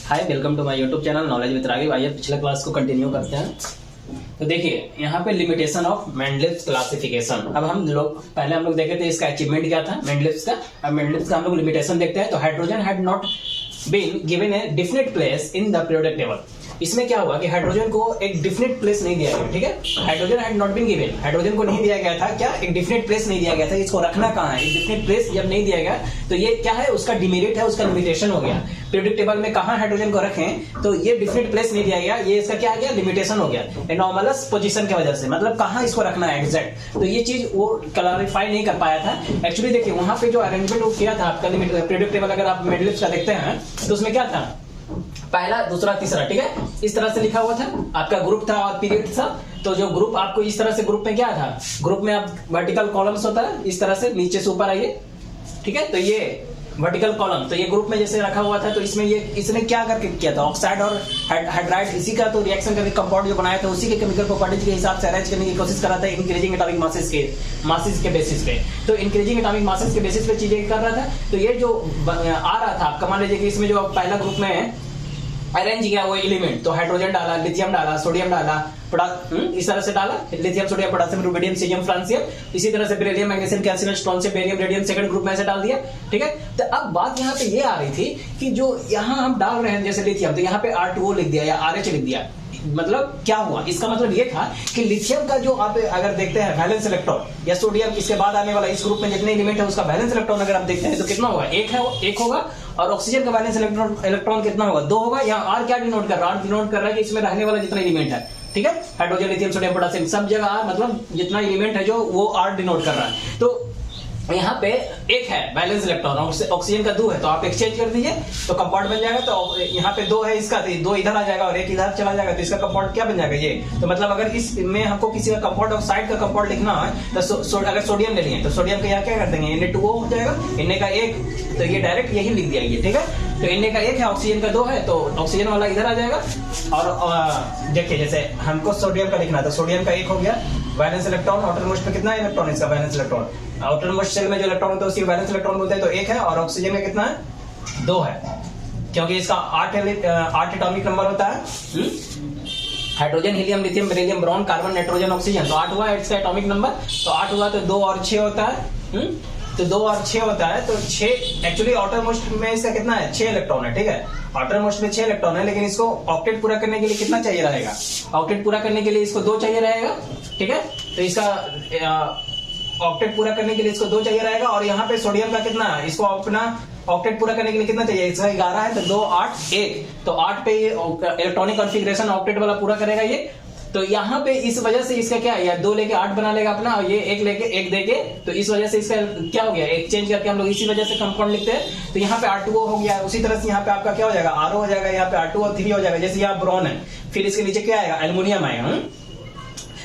Hi, welcome to my YouTube channel knowledge with Raghav. आइए पिछले class को कंटिन्यू करते हैं। तो देखिए यहाँ पे लिमिटेशन ऑफ मेंडलिव्स क्लासिफिकेशन। अब हम लोग देखे थे इसका अचीवमेंट क्या था मेंडलिव्स का। अब मेंडलिव्स का हम लोग लिमिटेशन देखते हैं। तो hydrogen had not been given a definite place in the periodic table. इसमें क्या हुआ कि हाइड्रोजन को एक डिफिनिट प्लेस नहीं दिया गया। ठीक है, hydrogen had not been given, hydrogen को नहीं दिया गया था क्या, एक डिफिनिट प्लेस नहीं दिया गया था। इसको रखना कहाँ है, एक डिफिनिट प्लेस जब नहीं दिया गया तो ये क्या है, उसका डिमेरिट है, उसका लिमिटेशन हो गया। पीरियोडिक टेबल में कहाँ हाइड्रोजन को रखें, तो ये डिफिनिट प्लेस नहीं दिया गया, ये इसका क्या आ गया, लिमिटेशन हो गया एनॉमलस पोजीशन की वजह से। मतलब कहाँ इसको रखना है एग्जैक्ट, तो ये चीज वो क्लैरिफाई नहीं कर पाया था। एक्चुअली देखिए वहां पे जो अरेंजमेंट वो किया था आपका पीरियोडिक टेबल, अगर आप मेंडलिव्स का देखते हैं तो उसमें क्या था, पहला दूसरा तीसरा, ठीक है, इस तरह से लिखा हुआ था। आपका ग्रुप था और पीरियड था। तो जो ग्रुप आपको इस तरह से, ग्रुप में क्या था, ग्रुप में आप वर्टिकल कॉलम्स होता है इस तरह से नीचे से ऊपर आइए, ठीक है। तो ये वर्टिकल कॉलम, तो ये ग्रुप में जैसे रखा हुआ था। तो इसमें ये इसने क्या करके किया था, ऑक्साइड और हाइड्राइड इसी का तो रिएक्शन करके कंपाउंड जो बनाया था उसी के केमिकल प्रॉपर्टीज के हिसाब से अरेंज करने की कोशिश कर रहा था इंक्रीजिंग एटॉमिक मासेस के बेसिस पे। तो इंक्रीजिंग एटॉमिक मासेस के बेसिस पे चीजें कर रहा था। तो ये जो आ रहा था, आपका मान लीजिए कि इसमें जो पहला ग्रुप में अरेंज किया वो एलिमेंट, तो हाइड्रोजन डाला, लिथियम डाला, सोडियम डाला, इस तरह से डाला, lithium, sodium, potassium, rubidium, caesium, francium. इसी तरह से beryllium, magnesium, calcium, strontium, barium, radium second group में ऐसे डाल दिया। ठीक है, तो अब बात यहाँ पे ये आ रही थी कि जो यहाँ हम डाल रहे हैं जैसे लिथियम, तो यहाँ पे R2O लिख दिया या RH लिख दिया। मतलब क्या हुआ, इसका मतलब ये था कि लिथियम का जो आप अगर देखते हैं वैलेंस इलेक्ट्रॉन, या सोडियम इसके बाद आने वाला इस ग्रुप में जितने एलिमेंट है उसका वैलेंस इलेक्ट्रॉन अगर आप देखते हैं तो कितना होगा, एक होगा। और ऑक्सीजन का वैलेंस इलेक्ट्रॉन कितना होगा, 2 होगा। यहाँ R क्या डिनोट कर रहा है, R डिनोट कर रहा है कि इसमें रहने वाला जितना एलिमेंट है, ठीक है, हाइड्रोजन, लिथियम, सोडियम, पोटेशियम, सब जगह मतलब जितना एलिमेंट है जो वो R डिनोट कर रहा है। तो यहाँ पे एक है बैलेंस इलेक्ट्रॉन, ऑक्सीजन का 2 है, तो आप एक्सचेंज कर दीजिए तो कंपाउंड बन जाएगा। तो यहाँ पे 2 है इसका, तो 2 इधर आ जाएगा और 1 इधर चला जाएगा, तो इसका कंपाउंड क्या बन जाएगा ये। तो मतलब अगर इसमें हमको किसी का कंपाउंड ऑक्साइड का कंपाउंड लिखना है तो अगर सोडियम ले लिए तो सोडियम का यहाँ क्या कर देंगे, Na2O हो जाएगा, Na का 1, तो ये डायरेक्ट यही लिख दिया ये, ठीक है। तो Na का 1 है, ऑक्सीजन का 2 है, तो ऑक्सीजन वाला इधर आ जाएगा। और देखिए जैसे हमको सोडियम का लिखना है तो सोडियम का 1 हो गया वैलेंस इलेक्ट्रॉन। आउटर मोस्ट में कितना इलेक्ट्रॉन है इसका valence electron, outermost shell में जो इलेक्ट्रॉन होता है उसी वैलेंस इलेक्ट्रॉन बोलते हैं, तो 1 है। और ऑक्सीजन में कितना है, 2 है, क्योंकि इसका 8 एटॉमिक नंबर होता है। Hydrogen, helium, lithium, beryllium, boron, carbon, nitrogen, oxygen, तो 8 हुआ है इसका एटॉमिक नंबर। तो 8 हुआ तो 2 और 6 होता है। तो 2 और 6 होता है, तो 6 एक्चुअली आउटर मोस्ट में इसका कितना है, 6 इलेक्ट्रॉन है, ठीक है। आउटर मोस्ट में 6 इलेक्ट्रॉन है, लेकिन इसको ऑक्टेट पूरा करने के लिए कितना चाहिए रहेगा, ऑक्टेट पूरा करने के लिए इसको 2 चाहिए रहेगा, ठीक है। तो इसका ऑक्टेट पूरा करने के लिए इसको 2 चाहिए रहेगा। और यहाँ पे सोडियम का कितना है, इसको अपना ऑक्टेट पूरा करने के लिए कितना चाहिए, इसका 11 है, तो 2, 8, 1, तो 8 पे ये इलेक्ट्रॉनिक कॉन्फ़िगरेशन ऑक्टेट वाला पूरा करेगा ये। तो यहाँ पे इस वजह से इसका क्या है, 2 लेके 8 बना लेगा अपना, और ये 1 लेके 1 देके, तो इस वजह से इसका क्या हो गया, एक्सचेंज करके हम लोग इसी वजह से कंपाउंड लिखते हैं। तो यहाँ पे R2O हो गया, उसी तरह से यहाँ पे आपका क्या हो जाएगा, RO हो जाएगा, यहाँ पे R2O3 हो जाएगा। जैसे यहाँ बोरॉन है, फिर इसके नीचे क्या आएगा, एल्युमिनियम आएगा।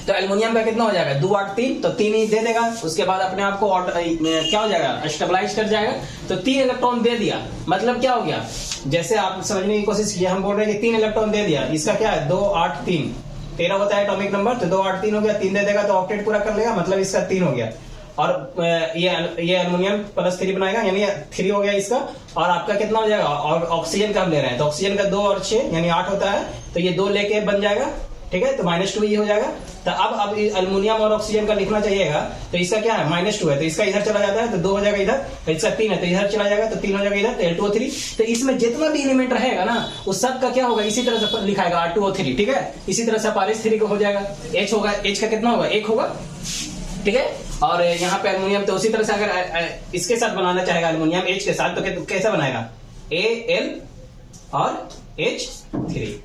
तो एल्युमिनियम का कितना हो जाएगा, 2, 8, 3, तो 3 ही दे देगा। उसके बाद अपने आप को क्या हो जाएगा, स्टेबलाइज कर जाएगा। तो 3 इलेक्ट्रॉन दे दिया, मतलब क्या हो गया, जैसे आप समझने की कोशिश की, हम बोल रहे हैं कि 3 इलेक्ट्रॉन दे दिया, इसका क्या है, 2, 8, 3, 13 होता है एटॉमिक नंबर, तो 2, 8, 3 हो गया, 3 दे देगा तो ऑक्टेट पूरा कर लेगा, मतलब इसका 3 हो गया। और ये एल्युमिनियम +3 बनाएगा, यानी 3 हो गया इसका। और आपका कितना हो जाएगा, और ऑक्सीजन का हम ले रहे हैं, तो ऑक्सीजन का 2 और 6 यानी 8 होता है, तो ये 2 लेके बन जाएगा, ठीक है। तो -2 ये हो जाएगा। तो अब एल्युमिनियम और ऑक्सीजन का लिखना चाहिएगा, तो इसका क्या है, -2 है, तो इसका इधर चला जाता है, तो 2 हो जाएगा इधर, तो इसका 3 है, तो इधर चला जाएगा, तो 3 हो जाएगा इधर, तो L2O3। तो इसमें जितना भी एलिमेंट रहेगा ना उस सब का क्या होगा, इसी तरह से लिखाएगा R2O3, ठीक है। इसी तरह से RH3 को हो जाएगा, H होगा, H का कितना होगा, 1 होगा, ठीक है। और यहाँ पे एल्युमिनियम, तो उसी तरह से अगर इसके साथ बनाना चाहेगा एल्युमिनियम H के साथ, तो कैसा बनाएगा, Al और H3,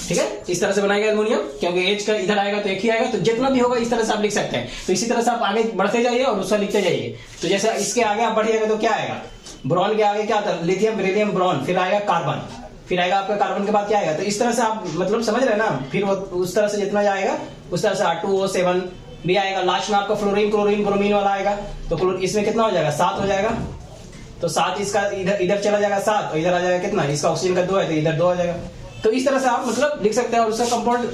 ठीक है। इस तरह से बनाएगा एल्युमिनियम, क्योंकि H का इधर आएगा तो 1 ही आएगा, तो जितना भी होगा इस तरह से आप लिख सकते हैं। तो इसी तरह से आप आगे बढ़ते जाइए और उसका लिखते जाइए। तो जैसे इसके आगे आप बढ़िएगा तो क्या आएगा, बोरॉन के आगे क्या आता है, लिथियम, बेरिलियम, बोरॉन, फिर आएगा कार्बन, फिर आएगा आपका कार्बन के बाद क्या आएगा। तो इस तरह से आप मतलब समझ रहे हैं ना, फिर वो उस तरह से जितना जाएगा उस तरह से R2O7 भी आएगा। लास्ट में आपका फ्लोरीन, क्लोरीन, ब्रोमीन वाला आएगा, तो इसमें कितना हो जाएगा, 7 हो जाएगा। तो 7 इसका इधर चला जाएगा 7, और इधर आ जाएगा कितना, इसका ऑक्सीजन का 2 है, तो इधर 2 आ जाएगा। तो इस तरह से आप मतलब लिख सकते हैं और उसका कंपाउंड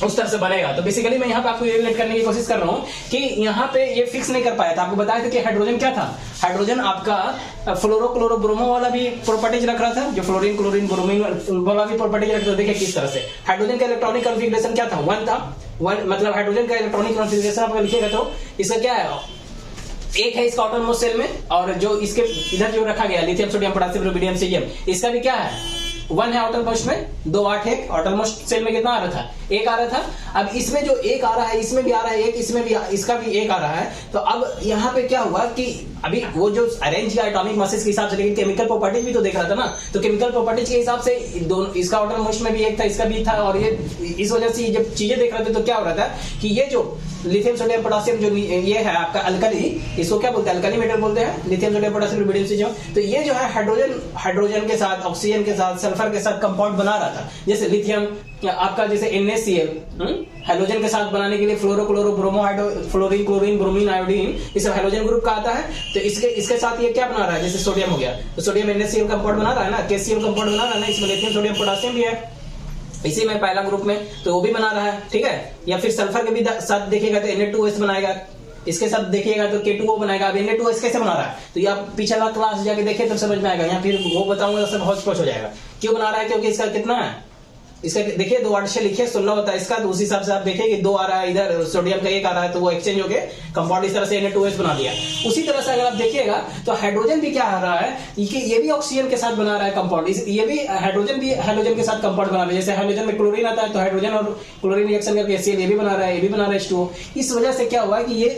उस तरह से बनेगा। तो बेसिकली मैं यहाँ पे आपको ये रिलेट करने की कोशिश कर रहा हूँ कि यहाँ पे ये फिक्स नहीं कर पाया था। आपको बताया था कि हाइड्रोजन क्या था, हाइड्रोजन आपका फ्लोरो क्लोरो ब्रोमो वाला भी प्रॉपर्टीज रख रहा था, जो फ्लोरीन क्लोरीन ब्रोमीन वाला भी प्रॉपर्टीज रख रहा था। देखिए किस तरह से हाइड्रोजन का इलेक्ट्रॉनिक कॉन्फिगरेशन क्या था, 1 था। 1 मतलब हाइड्रोजन का इलेक्ट्रॉनिक कॉन्फिगरेशन आप लिखिएगा तो इसका क्या है, एक है इसका आउटरमोस्ट सेल में, और जो इसके इधर जो रखा गया lithium sodium potassium rubidium cerium, इसका भी क्या है 1 है आउटरमोस्ट में, 2 8 है आउटरमोस्ट सेल में। कितना आ रहा था, 1 आ रहा था। अब इसमें जो 1 आ रहा है, इसमें भी आ रहा है 1, इसमें भी इसका भी 1 आ रहा है। तो अब यहाँ पे क्या हुआ कि अभी वो जो अरेंज किया एटॉमिक मासेस के हिसाब से, लेकिन केमिकल प्रॉपर्टीज भी तो देख रहा था ना। तो केमिकल प्रॉपर्टीज के हिसाब से दोनों, इसका आउटरमोस्ट में भी 1 था, इसका भी था, और ये इस वजह से जब चीजें देख रहे थे तो क्या हो रहा था कि ये जो लिथियम सोडियम पोटेशियम जो ये है आपका अल्कली, इसको क्या बोलते हैं, अल्कली मेटल बोलते हैं, lithium sodium potassium rubidium cerium. तो ये जो है हाइड्रोजन के साथ, ऑक्सीजन के साथ, सल्फर के साथ कंपाउंड बना रहा था। जैसे लिथियम आपका जैसे NaCl हाइड्रोजन के साथ बनाने के लिए fluoro chloro bromo fluorine chlorine bromine iodine, ये सब हाइड्रोजन ग्रुप का आता है। तो इसके साथ ये क्या बना रहा है, जैसे सोडियम हो गया तो सोडियम NaCl कंपाउंड बना रहा है ना, KCl कंपाउंड बना रहा है ना, इसमें लिथियम सोडियम पोटेशियम भी है इसी में पहला ग्रुप में, तो वो भी बना रहा है, ठीक है। या फिर सल्फर के भी साथ देखिएगा तो Na2S बनाएगा, इसके साथ देखिएगा तो K2O बनाएगा। अब Na2S कैसे बना रहा है, तो ये आप पिछला क्लास जाके देखिए तब समझ में आएगा, यहाँ फिर वो बताऊंगा सब हौच पौच हो जाएगा। क्यों बना रहा है, क्योंकि इसका कितना है, इसका देखिए 2 8 से लिखिए 16 होता है इसका, तो उस हिसाब से आप देखिए कि 2 आ रहा है, इधर सोडियम का 1 आ रहा है, तो वो एक्सचेंज होके कंपाउंड इस तरह से Na2S बना दिया। उसी तरह से अगर आप देखिएगा तो हाइड्रोजन भी क्या आ रहा है कि ये भी ऑक्सीजन के साथ बना रहा है कंपाउंड, ये भी हाइड्रोजन के साथ कंपाउंड बना रहा है। जैसे हाइड्रोजन में क्लोरीन आता है तो हाइड्रोजन और क्लोरीन रिएक्शन करके HCl ये भी बना रहा है, ये भी बना रहा है H2O। इस वजह से क्या हुआ कि ये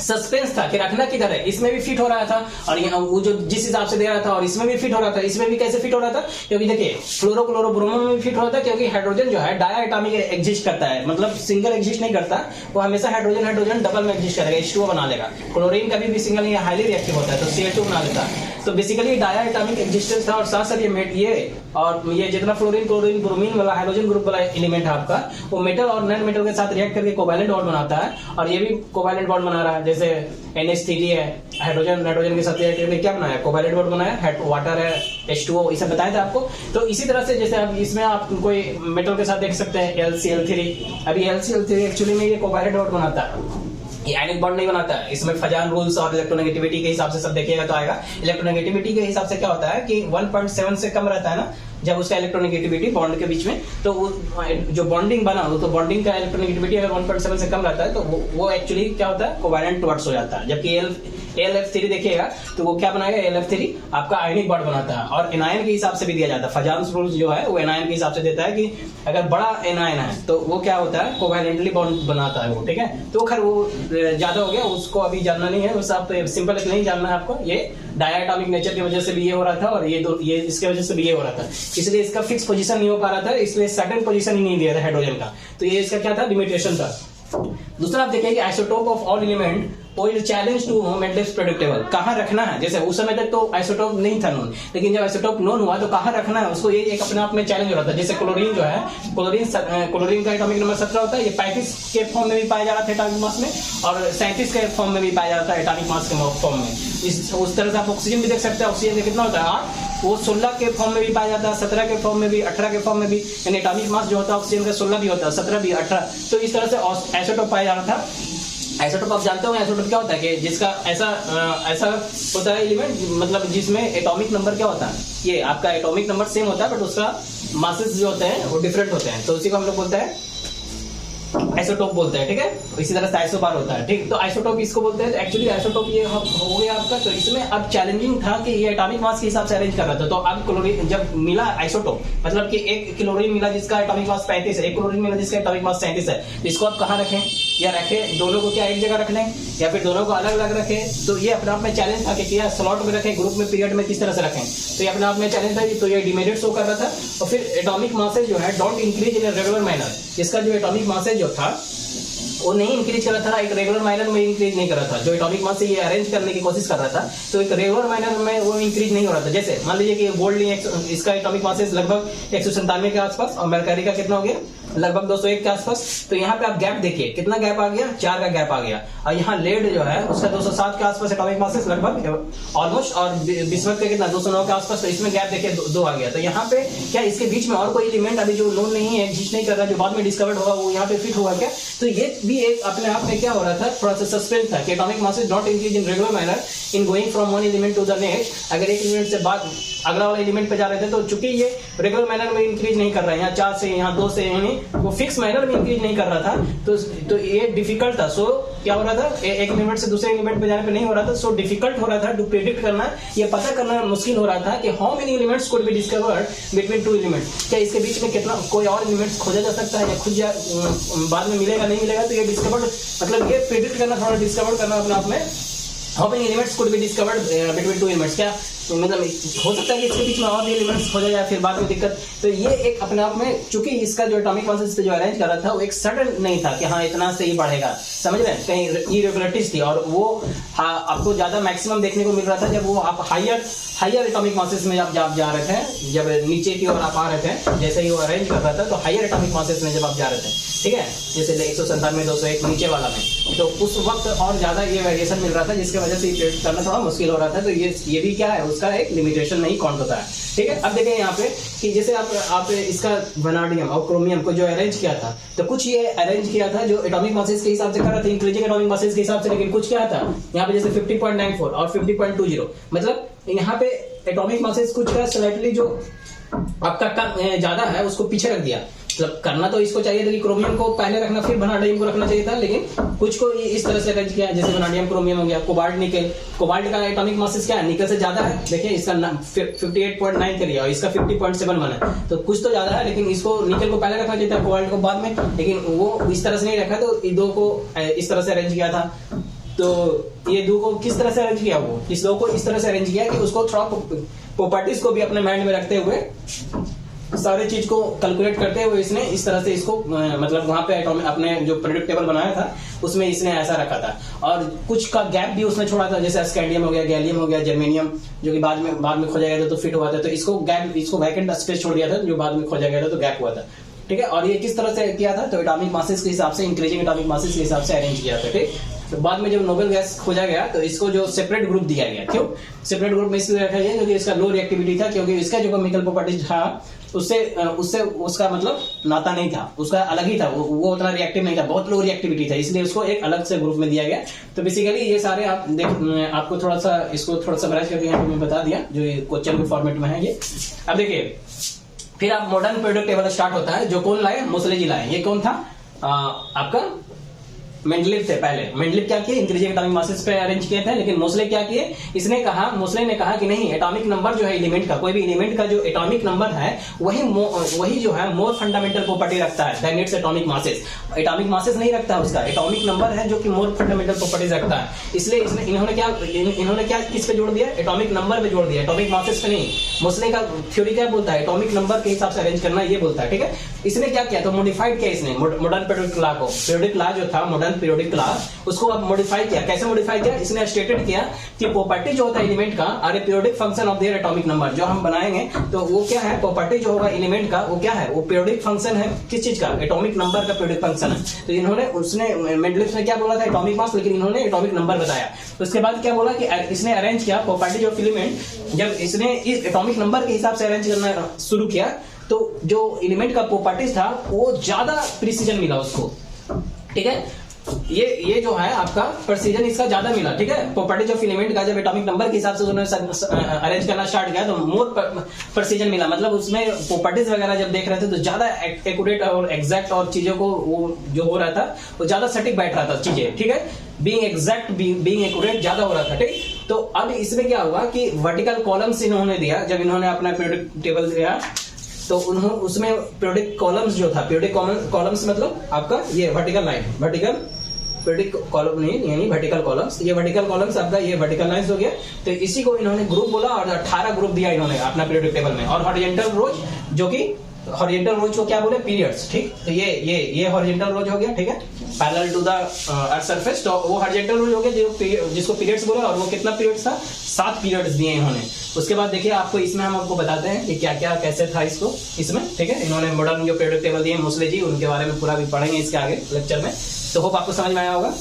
सस्पेंस था कि रखना किधर है, इसमें भी फिट हो रहा था, और यहाँ वो जो जिस हिसाब से दे रहा था, और इसमें भी फिट हो रहा था। इसमें भी कैसे फिट हो रहा था, क्योंकि देखिए फ्लोरो क्लोरो ब्रोमो में भी फिट हो रहा था, क्योंकि हाइड्रोजन जो है डाया एटॉमिक एग्जिस्ट करता है, मतलब सिंगल एग्जिस्ट नहीं करता, वो हमेशा हाइड्रोजन डबल में एग्जिस्ट करेगा, H2O बना लेगा। क्लोरीन कभी भी सिंगल नहीं, हाईली रिएक्टिव होता है तो Cl2 बना लेता है। तो बेसिकली डाया एटॉमिक एग्जिस्टेंस था, और साथ साथ ये और ये जितना फ्लोरीन क्लोरीन ब्रोमीन वाला हाइड्रोजन ग्रुप वाला एलिमेंट है आपका, वो मेटल और नॉन मेटल के साथ रिएक्ट करके कोवैलेंट बॉन्ड बनाता है, और ये भी कोवैलेंट बॉन्ड बना रहा है। जैसे NH3 है, हाइड्रोजन के साथ रिएक्ट करके क्या बनाया, कोवैलेंट बॉन्ड बनाया, वाटर है, H2O, ये सब बताया था आपको। तो इसी तरह से जैसे अब इसमें आप कोई मेटल के साथ देख सकते हैं LCl3, अभी LCl3 एक्चुअली में ये कोवैलेंट बॉन्ड बनाता है, ये आयनिक बॉन्ड नहीं बनाता है। इसमें फजान रूल्स और इलेक्ट्रोनेगेटिविटी के हिसाब से सब देखिएगा तो आएगा। इलेक्ट्रोनेगेटिविटी के हिसाब से क्या होता है कि 1.7 से कम रहता है ना जब उसका इलेक्ट्रोनेगेटिविटी बॉन्ड के बीच में, तो वो जो बॉन्डिंग बना हो, तो बॉन्डिंग का इलेक्ट्रोनेगेटिविटी अगर 1.7 से कम रहता है तो वो एक्चुअली क्या होता है, कोवैलेंट टुवर्ड्स हो जाता है। जबकि AlF3 देखिएगा तो वो क्या बनाएगा, AlF3 आपका आयनिक बॉन्ड बनाता है, और एनायन के हिसाब से भी दिया जाता है। फजान्स रूल्स जो है वो एनायन के हिसाब से देता है कि अगर बड़ा एनायन है तो वो क्या होता है, कोवैलेंटली बॉन्ड बनाता है वो, ठीक है। तो खैर वो ज्यादा हो गया, उसको अभी जानना नहीं है, बस आप सिंपल इतना ही जानना है आपको, ये डायटॉमिक नेचर की वजह से भी ये हो रहा था, और ये इसके वजह से भी ये हो रहा था, इसलिए इसका फिक्स पोजीशन नहीं हो पा रहा था, इसलिए सर्टेन पोजीशन ही नहीं दिया था हाइड्रोजन का। तो ये इसका क्या था, लिमिटेशन था। दूसरा आप देखिए कि isotope of all element pose challenge to Mendeleev's predictable, कहाँ रखना है। जैसे उस समय तक तो आइसोटोप नहीं था नोन, लेकिन जब आइसोटोप नोन हुआ तो कहाँ रखना है उसको, ये एक अपने आप में चैलेंज हो रहा था। जैसे क्लोरीन जो है, क्लोरीन का एटॉमिक नंबर 17 होता है, ये 35 के फॉर्म में भी पाया जा रहा था एटॉमिक मास में, और 37 के फॉर्म में भी पाया जाता है एटॉमिक मास के फॉर्म में। उस तरह से आप ऑक्सीजन भी देख सकते हैं, ऑक्सीजन का कितना होता है 8, वो 16 के फॉर्म में भी पाया जाता है, 17 के फॉर्म में भी, 18 के फॉर्म में भी, यानी एटॉमिक मास जो होता है ऑक्सीजन का 16 भी होता है, 17 भी, 18। तो इस तरह से आइसोटोप पाया जा रहा था। आइसोटोप आप जानते हो आइसोटोप क्या होता है, कि जिसका ऐसा होता है एलिमेंट, मतलब जिसमें एटॉमिक नंबर क्या होता है, ये आपका एटॉमिक नंबर सेम होता है बट उसका मासेस जो होते हैं वो डिफरेंट होते हैं, तो उसी को हम लोग बोलते हैं आइसोटोप बोलते हैं, ठीक है। इसी तरह से आइसोबार होता है, ठीक। तो आइसोटोप इसको बोलते हैं। एक्चुअली आइसोटोप ये हो गया आपका। तो इसमें अब चैलेंजिंग था कि ये एटॉमिक मास के हिसाब से अरेंज कर रहा था। तो अब क्लोरीन जब मिला आइसोटोप, मतलब कि एक क्लोरीन मिला जिसका एटॉमिक मास 35 है, एक क्लोरीन मिला जिसका एटॉमिक मास 37 है, तो इसको आप कहाँ रखें, या रखें दोनों को क्या एक जगह रख लें, या फिर दोनों को अलग अलग रखें। तो ये अपने आप में चैलेंज था कि क्या स्लॉट में रखें, ग्रुप में, पीरियड में, किस तरह से रखें। तो ये अपने आप में चैलेंज था। तो ये डिमेरिट शो कर रहा था। और फिर एटॉमिक मासेज जो है don't increase in regular manner, इसका जो एटॉमिक मासेज जो था वो नहीं इंक्रीज कर रहा था, एक रेगुलर माइनर में इंक्रीज नहीं कर रहा था। जो एटॉमिक मास से ये अरेंज करने की कोशिश कर रहा था, तो एक रेगुलर माइनर में वो इंक्रीज नहीं हो रहा था। जैसे मान लीजिए कि गोल्ड इसका एटॉमिक मास लगभग 197 के आसपास, और मरकरी का कितना हो गया लगभग 201 के आसपास। तो यहाँ पे आप गैप देखिए, कितना गैप आ गया, 4 का गैप आ गया। और यहाँ लेड जो है उसका 207 के आसपास एटॉमिक मासेस लगभग ऑलमोस्ट, और बिस्मथ का कितना 209 के आसपास। तो इसमें गैप देखिए 2 आ गया। तो यहाँ पे क्या इसके बीच में और कोई एलिमेंट अभी जो नोन नहीं है, एग्जिस्ट नहीं कर रहा, जो बाद में डिस्कवर्ड होगा, वो यहाँ पे फिट होगा क्या? तो ये भी एक अपने आप में क्या हो रहा था, थोड़ा सा सस्पेंस था कि atomic masses not increase in regular manner in going from one element to the next. अगर एक एलिमेंट से बाद अगला वाला एलिमेंट पे जा रहे थे, तो चूंकि ये रेगुलर मैनर में इंक्रीज नहीं कर रहा है, यहाँ 4 से यहाँ 2 से, यानी वो फिक्स मैनर में इंक्रीज नहीं कर रहा था, तो ये डिफिकल्ट था। सो क्या हो रहा था, एक एलिमेंट से दूसरे एलिमेंट पे जाने पे नहीं हो रहा था। सो डिफिकल्ट हो रहा था टू प्रेडिक्ट करना, ये पता करना मुश्किल हो रहा था कि how many elements could be discovered between 2 elements. क्या इसके बीच में कितना कोई और एलिमेंट्स खोजा जा सकता है, या खुद बाद में मिलेगा नहीं मिलेगा। तो ये डिस्कवर्ड मतलब ये प्रेडिक्ट करना, थोड़ा डिस्कवर्ड करना अपने आप में, how many elements could be discovered between 2 elements. क्या मतलब हो सकता है कि इसके बीच में और भी एलिमेंट्स खोजा जाए, फिर बाद में दिक्कत। तो ये एक अपने आप में, चूंकि इसका जो एटॉमिक मासेस पे जो अरेंज कर रहा था, वो एक सडन नहीं था कि हाँ इतना से ही बढ़ेगा, समझ रहे हैं, कहीं इरेगुलरिटीज थी। और वो आपको ज्यादा मैक्सिमम देखने को मिल रहा था जब वो आप हायर एटॉमिक मासेस में आप जा रहे थे, जब नीचे की ओर आप आ रहे थे, जैसे ही वो अरेंज कर रहा था, तो हायर एटॉमिक मासेस में जब आप जा रहे थे, ठीक है, जैसे 197, 201 नीचे वाला में, तो उस वक्त और ज्यादा ये वेरिएशन मिल रहा था, जिसकी वजह से प्रेडिक्ट करना थोड़ा मुश्किल हो रहा था। तो ये भी क्या है, उसका एक लिमिटेशन नहीं काउंट होता है, ठीक है। अब देखें यहाँ पे कि जैसे आप इसका वनाडियम और क्रोमियम को जो अरेंज किया था, तो कुछ ये अरेंज किया था जो एटॉमिक मासेस के हिसाब से कर रहा था, इंक्रीजिंग एटॉमिक मासेस के हिसाब से, लेकिन कुछ क्या था यहाँ पे जैसे 50.94 और 50.20, मतलब यहाँ पे एटॉमिक मासेस कुछ का स्लाइटली जो आपका कम ज्यादा है उसको पीछे रख दिया। मतलब करना तो इसको चाहिए था कि क्रोमियम को पहले रखना, फिर वनाडियम को रखना चाहिए था, लेकिन कुछ को इस तरह से अरेंज किया, जैसे वनाडियम क्रोमियम हो गया। कोबाल्ट निकल, कोबाल्ट का एटॉमिक मासेस क्या है, निकल से ज्यादा है, देखिए इसका 58.9 के लिए और इसका 50.71 है, तो कुछ तो ज्यादा है, लेकिन इसको निकल को पहले रखना चाहिए था, कोबाल्ट को बाद में, लेकिन वो इस तरह से नहीं रखा, तो इन दो को इस तरह से अरेंज किया था। तो ये दो को किस तरह से अरेंज किया, वो इस दो को इस तरह से अरेंज किया कि उसको थोड़ा प्रॉपर्टीज को भी अपने माइंड में रखते हुए, सारी चीज को कैलकुलेट करते हुए इसने इस तरह से इसको मतलब वहां पे एटॉमिक अपने जो प्रेडिक्ट टेबल बनाया था उसमें इसने ऐसा रखा था। और कुछ का गैप भी उसने छोड़ा था, जैसे स्कैंडियम हो गया, गैलियम हो गया, जर्मेनियम, जो कि बाद में खोजा गया था तो फिट हुआ था, तो इसको वैकेंट स्पेस छोड़ दिया था, जो बाद में खोजा गया था तो गैप हुआ था, ठीक है। और ये किस तरह से किया था, तो एटॉमिक मासेस के हिसाब से, इंक्रीजिंग एटॉमिक मासेस के हिसाब से अरेंज किया था, ठीक। तो बाद में जब नोबेल गैस खोजा गया तो इसको जो सेपरेट ग्रुप दिया गया, क्यों सेपरेट ग्रुप में इसलिए रखा गया क्योंकि इसका लो रिएक्टिविटी था, क्योंकि इसका जो केमिकल प्रॉपर्टीज था उससे उसका मतलब नाता नहीं था, उसका अलग ही था, वो उतना रिएक्टिव नहीं था, बहुत लो रिएक्टिविटी था, इसलिए उसको एक अलग से ग्रुप में दिया गया। तो बेसिकली ये सारे आप आपको थोड़ा सा इसको थोड़ा समराइज करके यहाँ पे मैं बता दिया, जो ये क्वेश्चन के फॉर्मेट में है ये। अब देखिए फिर आप मॉडर्न पीरियोडिक टेबल स्टार्ट होता है, जो कौन लाए, मोसले जी लाए। ये कौन था, आपका मेंडलीव थे। पहले मेंडलीव क्या किए, इंक्रीजिंग एटॉमिक मासेस पे अरेंज किए थे, लेकिन मोसले क्या किए, मोसले ने कहा कि नहीं, एटॉमिक नंबर जो है एलिमेंट का, कोई भी एलिमेंट का जो एटॉमिक नंबर है वही जो है मोर फंडामेंटल प्रॉपर्टी रखता है then its atomic masses. Atomic masses नहीं रखता है, उसका एटॉमिक नंबर है जो कि मोर फंडामेंटल प्रॉपर्टीज रखता है। इसलिए इन्होंने क्या किस पे जोड़ दिया, एटॉमिक नंबर पे जोड़ दिया, एटॉमिक मासेस पे नहीं। मोसले का थ्योरी क्या बोलता है, एटॉमिक नंबर के हिसाब से अरेंज करना, ये बोलता है, ठीक है। इसने क्या किया, तो मॉडिफाइड किया इसने मॉडर्न पीरियोडिक लॉ को, पीरियोडिक लॉ जो था मॉडर्न पीरियोडिक लॉ, उसको अब मॉडिफाई किया। कैसे मॉडिफाई किया, इसने स्टेटेड किया कि प्रॉपर्टी जो होता है एलिमेंट का are a periodic function of their atomic number. जो हम बनाएंगे तो वो क्या है, प्रॉपर्टी जो होगा एलिमेंट का वो क्या है, वो पीरियोडिक फंक्शन है, किस चीज का, एटॉमिक नंबर का पीरियोडिक फंक्शन है। तो उसने मेंडलीव ने क्या बोला था, एटॉमिक मास, लेकिन इन्होंने एटॉमिक नंबर बताया। उसके बाद क्या बोला कि इसने अरेंज किया प्रॉपर्टी ऑफ एलिमेंट, जब इसने इस एटॉमिक नंबर के हिसाब से अरेंज करना शुरू किया तो जो एलिमेंट का प्रॉपर्टीज था वो ज्यादा प्रिसीजन मिला उसको, ठीक है। ये जो है आपका प्रिसीजन इसका ज्यादा मिला, ठीक है। प्रॉपर्टीज ऑफ एलिमेंट का जब एटॉमिक नंबर के हिसाब से उन्होंने अरेंज करना स्टार्ट किया तो मोर प्रिसीजन मिला, मतलब उसमें प्रॉपर्टीज वगैरह जब देख रहे थे तो ज्यादा एक्यूरेट और एग्जैक्ट और चीजों को वो जो हो रहा था वो ज्यादा सटीक बैठ रहा था चीजें, ठीक है। बीइंग एग्जैक्ट, बीइंग एक्यूरेट ज्यादा हो रहा था, ठीक। तो अब इसमें क्या हुआ कि वर्टिकल कॉलम्स इन्होंने दिया, जब इन्होंने अपना पीरियोडिक टेबल दिया तो उन्होंने उसमें पीरियोडिक कॉलम्स जो था, पीरियोडिक कॉलम्स मतलब आपका ये vertical line, vertical periodic column नहीं, यानी वर्टिकल कॉलम्स, ये वर्टिकल कॉलम्स आपका ये वर्टिकल लाइंस हो गया। तो इसी को इन्होंने ग्रुप बोला और 18 ग्रुप दिया इन्होंने अपना पीरियोडिक टेबल में। और हॉरिजॉन्टल रोज, जो कि हॉरिजॉन्टल रोज को क्या बोले, पीरियड्स, ठीक। तो ये हॉरिजॉन्टल रोज हो गया, ठीक है, parallel to the earth surface. तो वो हॉरिजॉन्टल रोज हो गया जिसको पीरियड्स बोला, और वो कितना पीरियड्स था, 7 पीरियड्स दिए इन्होंने। उसके बाद देखिए आपको इसमें हम आपको बताते हैं कि क्या क्या कैसे था इसको इसमें, ठीक है। इन्होंने मॉडर्न जो पीरियोडिक टेबल दिए मोस्टली जी, उनके बारे में पूरा भी पढ़ेंगे इसके आगे लेक्चर में। तो होप आपको समझ में आया होगा।